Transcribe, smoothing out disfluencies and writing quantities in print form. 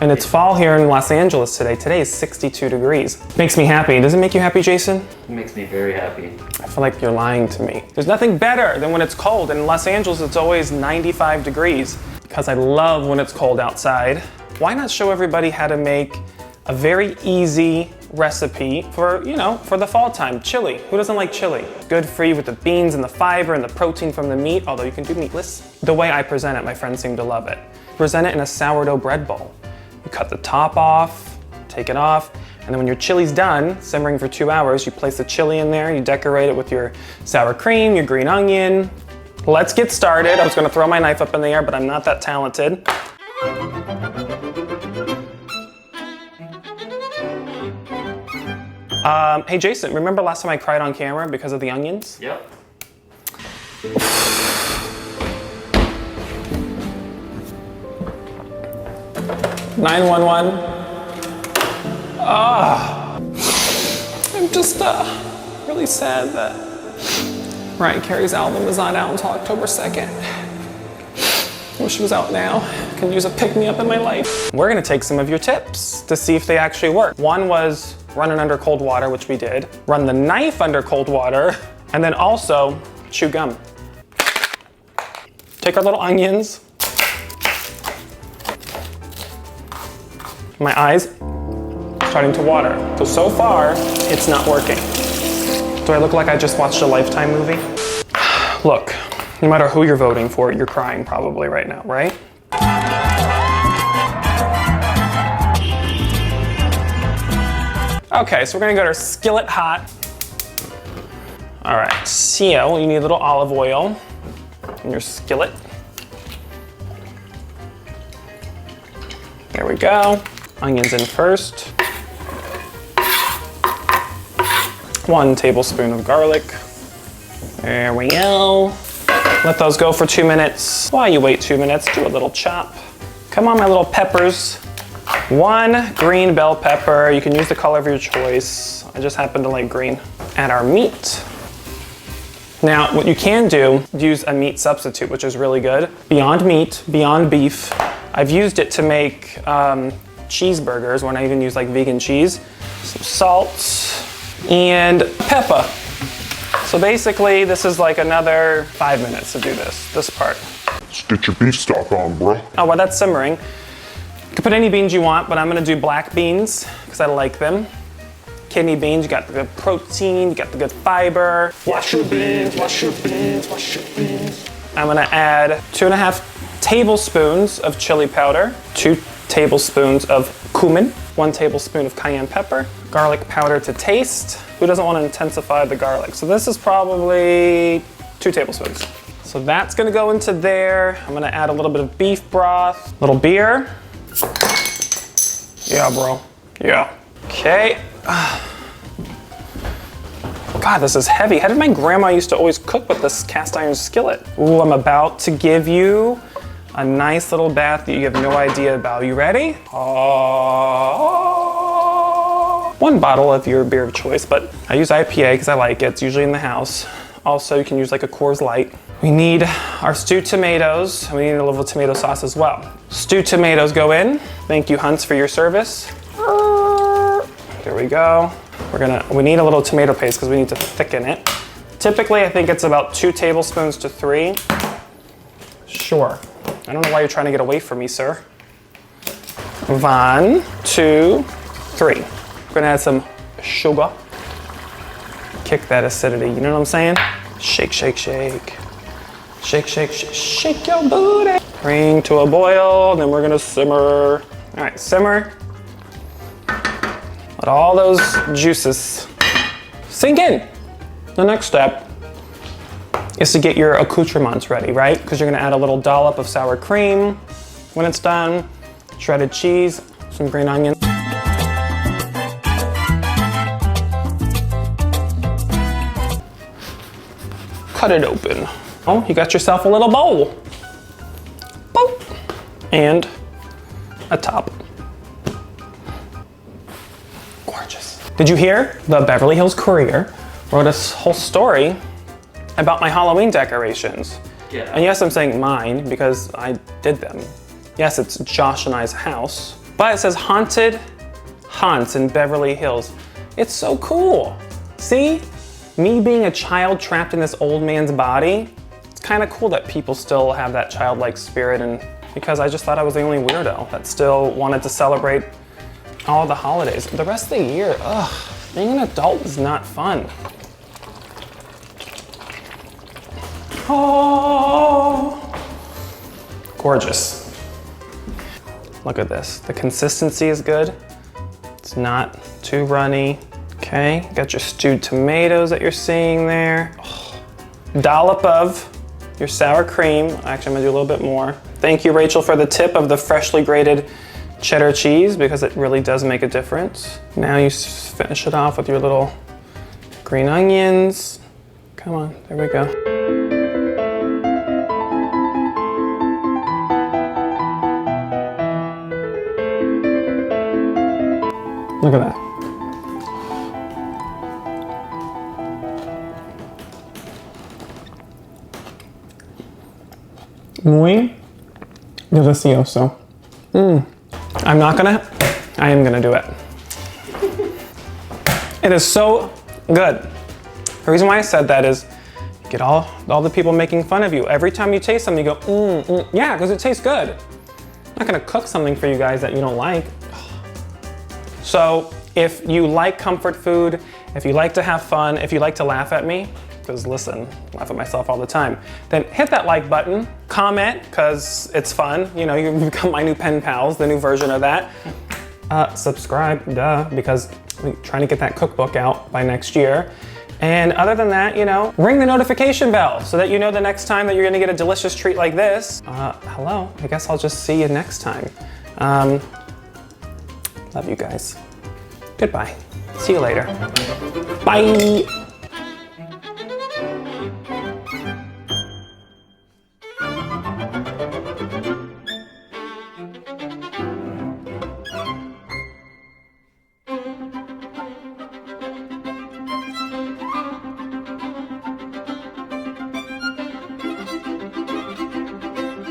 And it's fall here in Los Angeles today. Today is 62 degrees. Makes me happy. Does it make you happy, Jason? It makes me very happy. I feel like you're lying to me. There's nothing better than when it's cold. In Los Angeles, it's always 95 degrees because I love when it's cold outside. Why not show everybody how to make a very easy recipe for, you know, for the fall time? Chili. Who doesn't like chili? Good for you with the beans and the fiber and the protein from the meat, although you can do meatless. The way I present it, my friends seem to love it. Present it in a sourdough bread bowl. You cut the top off, take it off, and then when your chili's done, simmering for 2 hours, you place the chili in there, you decorate it with your sour cream, your green onion. Let's get started. I was gonna throw my knife up in the air, but I'm not that talented. Hey Jason, remember last time I cried on camera because of the onions? Yep. 911. I'm just really sad that Mariah Carey's album is not out until October 2nd. I wish it was out now. I can use a pick-me-up in my life. We're gonna take some of your tips to see if they actually work. One was run it under cold water, which we did. Run the knife under cold water, and then also chew gum. Take our little onions. My eyes starting to water. So far, it's not working. Do I look like I just watched a Lifetime movie? Look, no matter who you're voting for, you're crying probably right now, right? Okay, so we're gonna get our skillet hot. All right, so you need a little olive oil in your skillet. There we go. Onions in first. 1 tablespoon of garlic. There we go. Let those go for 2 minutes. While you wait 2 minutes, do a little chop. Come on, my little peppers. 1 green bell pepper. You can use the color of your choice. I just happen to like green. Add our meat. Now, what you can do, use a meat substitute, which is really good. Beyond Meat, Beyond Beef. I've used it to make cheeseburgers when I even use like vegan cheese. Some salt and pepper. So basically, this is like another 5 minutes to do this part. Let's get your beef stock on, bro. Oh, well, that's simmering. You can put any beans you want, but I'm gonna do black beans because I like them. Kidney beans, you got the good protein, you got the good fiber. Wash your beans, wash your beans, wash your beans. I'm gonna add 2.5 tablespoons of chili powder, 2 tablespoons of cumin, 1 tablespoon of cayenne pepper, garlic powder to taste. Who doesn't want to intensify the garlic? So this is probably 2 tablespoons. So that's gonna go into there. I'm gonna add a little bit of beef broth, little beer. Yeah, bro, yeah. Okay. God, this is heavy. How did my grandma used to always cook with this cast iron skillet? Ooh, I'm about to give you a nice little bath that you have no idea about. You ready? 1 bottle of your beer of choice, but I use IPA because I like it. It's usually in the house. Also, you can use like a Coors Light. We need our stewed tomatoes. We need a little tomato sauce as well. Stewed tomatoes go in. Thank you, Hunts, for your service. There we go. We need a little tomato paste because we need to thicken it. Typically, I think it's about 2 tablespoons to 3. Sure. I don't know why you're trying to get away from me, sir. 1, 2, 3. We're gonna add some sugar. Kick that acidity, you know what I'm saying? Shake, shake, shake. Shake, shake, shake, shake your booty. Bring to a boil, then we're gonna simmer. All right, simmer. Let all those juices sink in. The next step is to get your accoutrements ready, right? Because you're gonna add a little dollop of sour cream when it's done, shredded cheese, some green onions. Cut it open. Oh, you got yourself a little bowl. Boop. And a top. Gorgeous. Did you hear? The Beverly Hills Courier wrote a whole story about my Halloween decorations. Yeah. And yes, I'm saying mine because I did them. Yes, it's Josh and I's house, But it says Haunted Haunts in Beverly Hills. It's so cool. See? Me being a child trapped in this old man's body, it's kind of cool that people still have that childlike spirit, and because I just thought I was the only weirdo that still wanted to celebrate all the holidays. The rest of the year, ugh, being an adult is not fun. Oh, gorgeous. Look at this. The consistency is good. It's not too runny. Okay, got your stewed tomatoes that you're seeing there. Oh, dollop of your sour cream. Actually, I'm gonna do a little bit more. Thank you, Rachel, for the tip of the freshly grated cheddar cheese, because it really does make a difference. Now you finish it off with your little green onions. Come on, there we go. Look at that. Muy delicioso. I am gonna do it. It is so good. The reason why I said that is you get all the people making fun of you. Every time you taste something, you go, yeah, because it tastes good. I'm not gonna cook something for you guys that you don't like. So if you like comfort food, if you like to have fun, if you like to laugh at me, because listen, I laugh at myself all the time, then hit that like button, comment, because it's fun. You know, you become my new pen pals, the new version of that. Subscribe, duh, because we're trying to get that cookbook out by next year. And other than that, you know, ring the notification bell so that you know the next time that you're gonna get a delicious treat like this. Hello, I guess I'll just see you next time. Love you guys. Goodbye. See you later. Bye.